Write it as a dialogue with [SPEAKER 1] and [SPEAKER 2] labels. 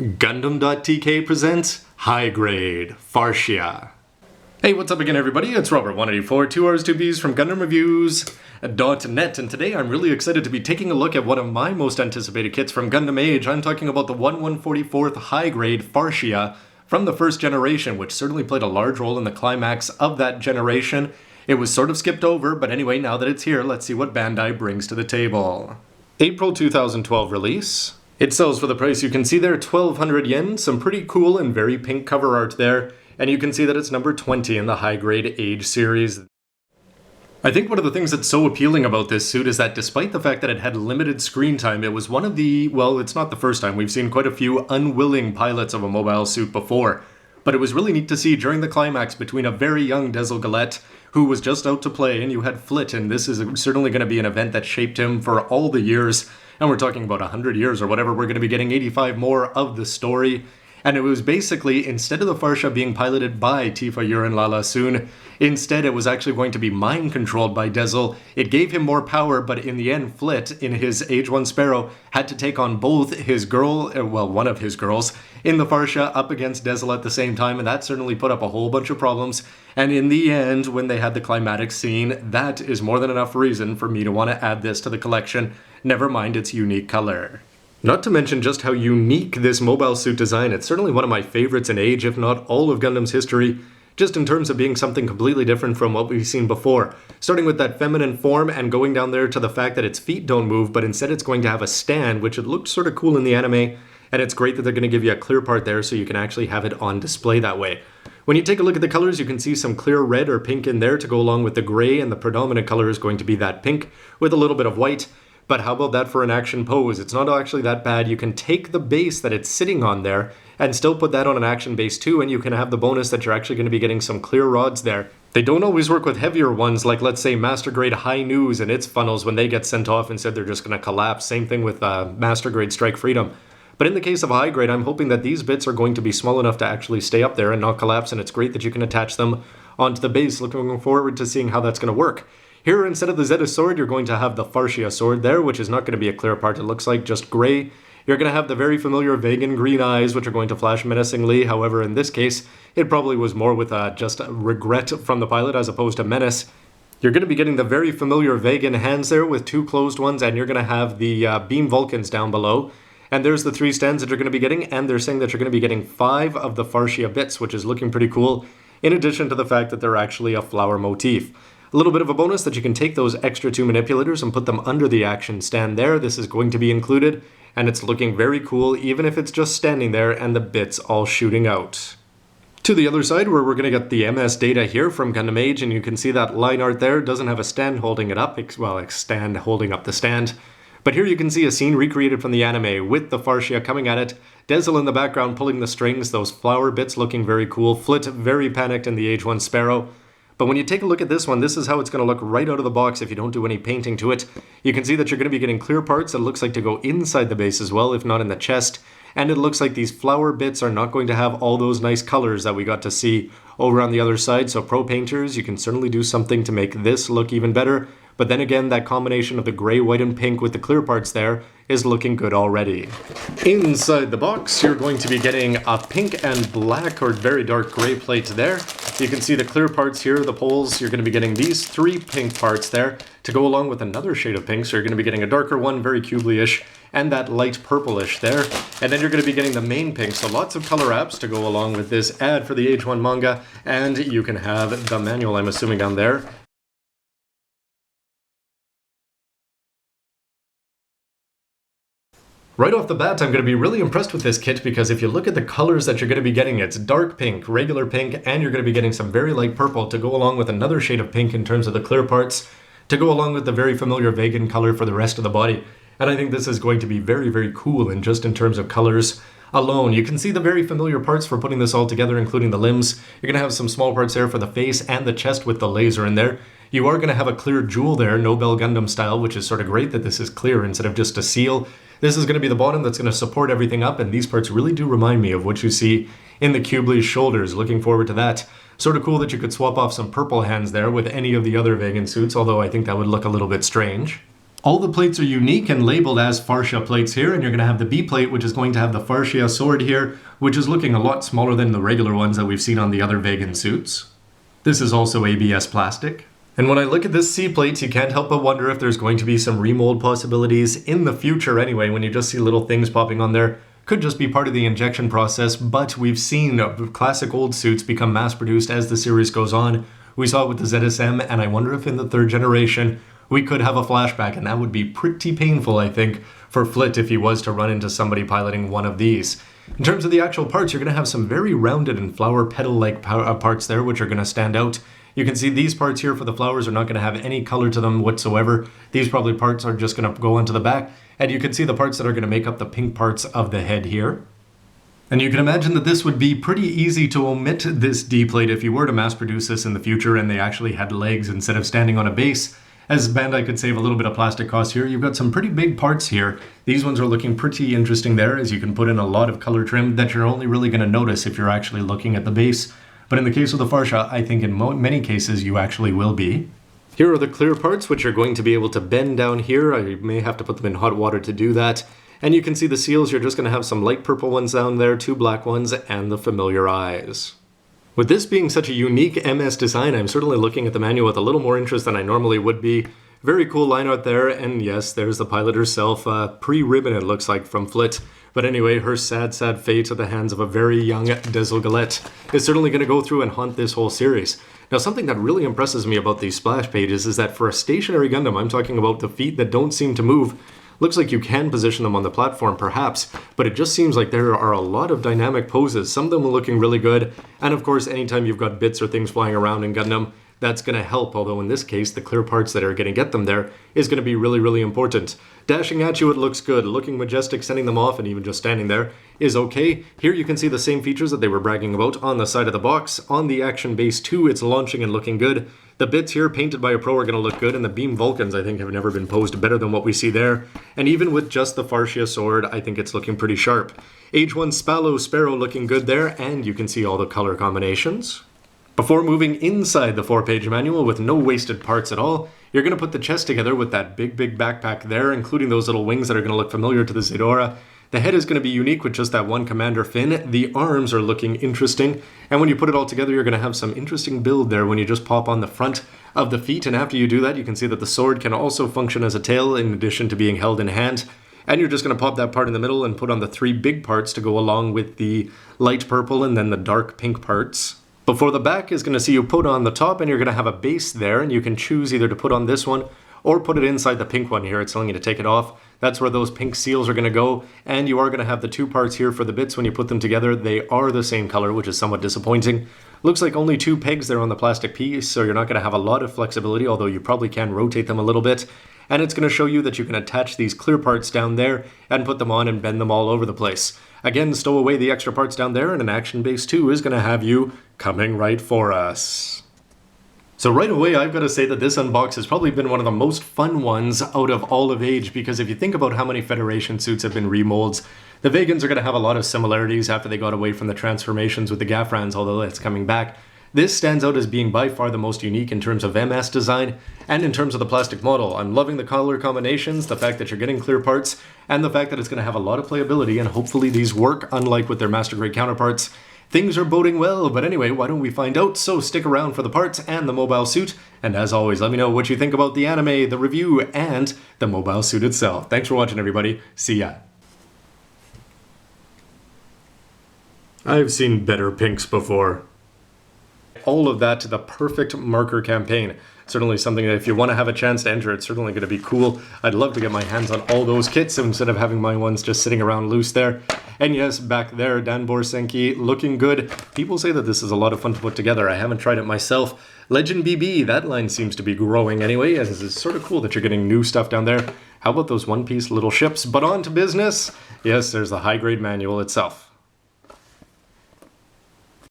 [SPEAKER 1] Gundam.tk presents High Grade Farsia. Hey, what's up again, everybody? It's Robert184, 2 R's 2 B's from GundamReviews.net, and today I'm really excited to be taking a look at one of my most anticipated kits from Gundam Age. I'm talking about the 1/144th High Grade Farsia from the first generation, which certainly played a large role in the climax of that generation. It was sort of skipped over, but anyway, now that it's here, let's see what Bandai brings to the table. April 2012 release. It sells for the price you can see there, 1,200 yen, some pretty cool and very pink cover art there, and you can see that it's number 20 in the High Grade Age series. I think one of the things that's so appealing about this suit is that despite the fact that it had limited screen time, it was one of the, well, it's not the first time, we've seen quite a few unwilling pilots of a mobile suit before. But it was really neat to see during the climax between a very young Dezel Galette, who was just out to play, and you had Flit, and this is certainly going to be an event that shaped him for all the years, and we're talking about 100 years or whatever, we're going to be getting 85 more of the story. And it was basically, instead of the Farsia being piloted by Tifa, Yura, and Lala Soon, instead it was actually going to be mind-controlled by Dezel. It gave him more power, but in the end, Flit, in his Age 1 Sparrow, had to take on both his girl, well, one of his girls, in the Farsia up against Dezel at the same time, and that certainly put up a whole bunch of problems. And in the end, when they had the climatic scene, that is more than enough reason for me to want to add this to the collection, never mind its unique color. Not to mention just how unique this mobile suit design, it's certainly one of my favorites in Age, if not all of Gundam's history, just in terms of being something completely different from what we've seen before. Starting with that feminine form and going down there to the fact that its feet don't move, but instead it's going to have a stand, which it looked sort of cool in the anime, and it's great that they're going to give you a clear part there so you can actually have it on display that way. When you take a look at the colors, you can see some clear red or pink in there to go along with the gray, and the predominant color is going to be that pink with a little bit of white. But how about that for an action pose? It's not actually that bad. You can take the base that it's sitting on there and still put that on an action base too, and you can have the bonus that you're actually going to be getting some clear rods there. They don't always work with heavier ones, like let's say Master Grade High News and its funnels when they get sent off and said they're just going to collapse. Same thing with Master Grade Strike Freedom. But in the case of High Grade, I'm hoping that these bits are going to be small enough to actually stay up there and not collapse, and it's great that you can attach them onto the base. Looking forward to seeing how that's going to work. Here, instead of the Zeta sword, you're going to have the Farsia sword there, which is not going to be a clear part. It looks like just gray. You're going to have the very familiar Vagan green eyes, which are going to flash menacingly. However, in this case, it probably was more with just regret from the pilot as opposed to menace. You're going to be getting the very familiar Vagan hands there with two closed ones, and you're going to have the beam Vulcans down below. And there's the 3 stands that you're going to be getting, and they're saying that you're going to be getting 5 of the Farsia bits, which is looking pretty cool, in addition to the fact that they're actually a flower motif. A little bit of a bonus that you can take those extra 2 manipulators and put them under the action stand there. This is going to be included, and it's looking very cool, even if it's just standing there and the bits all shooting out. To the other side, where we're going to get the MS data here from Gundam Age, and you can see that line art there doesn't have a stand holding it up, well, a stand holding up the stand. But here you can see a scene recreated from the anime with the Farsia coming at it, Dezel in the background pulling the strings, those flower bits looking very cool, Flit very panicked in the Age 1 Sparrow. But when you take a look at this one, this is how it's going to look right out of the box if you don't do any painting to it. You can see that you're going to be getting clear parts that looks like to go inside the base as well, if not in the chest. And it looks like these flower bits are not going to have all those nice colors that we got to see over on the other side. So pro painters, you can certainly do something to make this look even better. But then again, that combination of the gray, white, and pink with the clear parts there is looking good already. Inside the box, you're going to be getting a pink and black or very dark gray plate there. You can see the clear parts here, the poles. You're going to be getting these 3 pink parts there to go along with another shade of pink. So you're going to be getting a darker one, very Kubly-ish, and that light purplish there. And then you're going to be getting the main pink. So lots of color apps to go along with this ad for the Age 1 manga. And you can have the manual, I'm assuming, down there. Right off the bat, I'm going to be really impressed with this kit because if you look at the colors that you're going to be getting, it's dark pink, regular pink, and you're going to be getting some very light purple to go along with another shade of pink in terms of the clear parts, to go along with the very familiar Vagan color for the rest of the body. And I think this is going to be very, very cool and just in terms of colors alone. You can see the very familiar parts for putting this all together, including the limbs. You're going to have some small parts there for the face and the chest with the laser in there. You are going to have a clear jewel there, Nobel Gundam style, which is sort of great that this is clear instead of just a seal. This is going to be the bottom that's going to support everything up, and these parts really do remind me of what you see in the Kubly's shoulders. Looking forward to that. Sort of cool that you could swap off some purple hands there with any of the other Vagan suits, although I think that would look a little bit strange. All the plates are unique and labeled as Farsia plates here, and you're going to have the B plate, which is going to have the Farsia sword here, which is looking a lot smaller than the regular ones that we've seen on the other Vagan suits. This is also ABS plastic. And when I look at this C plate, you can't help but wonder if there's going to be some remold possibilities in the future anyway, when you just see little things popping on there. Could just be part of the injection process, but we've seen classic old suits become mass-produced as the series goes on. We saw it with the ZSM, and I wonder if in the third generation, we could have a flashback, and that would be pretty painful, I think, for Flit if he was to run into somebody piloting one of these. In terms of the actual parts, you're going to have some very rounded and flower petal-like parts there, which are going to stand out. You can see these parts here for the flowers are not going to have any color to them whatsoever. These probably parts are just going to go onto the back, and you can see the parts that are going to make up the pink parts of the head here. And you can imagine that this would be pretty easy to omit this D plate if you were to mass produce this in the future and they actually had legs instead of standing on a base. As Bandai could save a little bit of plastic costs here, you've got some pretty big parts here. These ones are looking pretty interesting there, as you can put in a lot of color trim that you're only really going to notice if you're actually looking at the base. But in the case of the Farsia, I think in many cases you actually will be. Here are the clear parts, which are going to be able to bend down here. I may have to put them in hot water to do that. And you can see the seals, you're just going to have some light purple ones down there, 2 black ones, and the familiar eyes. With this being such a unique MS design, I'm certainly looking at the manual with a little more interest than I normally would be. Very cool line out there, and yes, there's the pilot herself, pre-ribbon it looks like from Flit. But anyway, her sad, sad fate at the hands of a very young Dezel Galette is certainly going to go through and haunt this whole series. Now, something that really impresses me about these splash pages is that for a stationary Gundam, I'm talking about the feet that don't seem to move, looks like you can position them on the platform, perhaps, but it just seems like there are a lot of dynamic poses. Some of them are looking really good, and of course, anytime you've got bits or things flying around in Gundam, that's going to help, although in this case, the clear parts that are going to get them there is going to be really, really important. Dashing at you, it looks good. Looking majestic, sending them off, and even just standing there is okay. Here you can see the same features that they were bragging about on the side of the box. On the Action Base 2, it's launching and looking good. The bits here, painted by a pro, are going to look good, and the beam Vulcans, I think, have never been posed better than what we see there. And even with just the Farsia sword, I think it's looking pretty sharp. H1 Sparrow looking good there, and you can see all the color combinations. Before moving inside the 4-page manual with no wasted parts at all, you're going to put the chest together with that big backpack there, including those little wings that are going to look familiar to the Zedora. The head is going to be unique with just that one commander fin. The arms are looking interesting, and when you put it all together, you're going to have some interesting build there when you just pop on the front of the feet, and after you do that, you can see that the sword can also function as a tail in addition to being held in hand. And you're just going to pop that part in the middle and put on the 3 big parts to go along with the light purple and then the dark pink parts. Before the back is going to see you put on the top, and you're going to have a base there, and you can choose either to put on this one or put it inside the pink one here. It's telling you to take it off. That's where those pink seals are going to go, and you are going to have the 2 parts here for the bits. When you put them together, they are the same color, which is somewhat disappointing. Looks like only 2 pegs there on the plastic piece, so you're not going to have a lot of flexibility, although you probably can rotate them a little bit. And it's going to show you that you can attach these clear parts down there and put them on and bend them all over the place. Again, stow away the extra parts down there, and an Action Base 2 is going to have you coming right for us. So right away, I've got to say that this unbox has probably been one of the most fun ones out of all of Age, because if you think about how many Federation suits have been remolds, the Vagans are going to have a lot of similarities after they got away from the transformations with the Gafrans, although it's coming back. This stands out as being by far the most unique in terms of MS design and in terms of the plastic model. I'm loving the color combinations, the fact that you're getting clear parts, and the fact that it's going to have a lot of playability, and hopefully these work, unlike with their Master Grade counterparts. Things are boding well, but anyway, why don't we find out? So stick around for the parts and the mobile suit, and as always, let me know what you think about the anime, the review, and the mobile suit itself. Thanks for watching, everybody. See ya. I've seen better pinks before. All of that to the perfect marker campaign. Certainly something that if you want to have a chance to enter, it's certainly going to be cool. I'd love to get my hands on all those kits instead of having my ones just sitting around loose there. And yes, back there, Dan Borsenki, looking good. People say that this is a lot of fun to put together. I haven't tried it myself. Legend BB, that line seems to be growing anyway, and it's sort of cool that you're getting new stuff down there. How about those one-piece little ships? But on to business. Yes, there's the high-grade manual itself.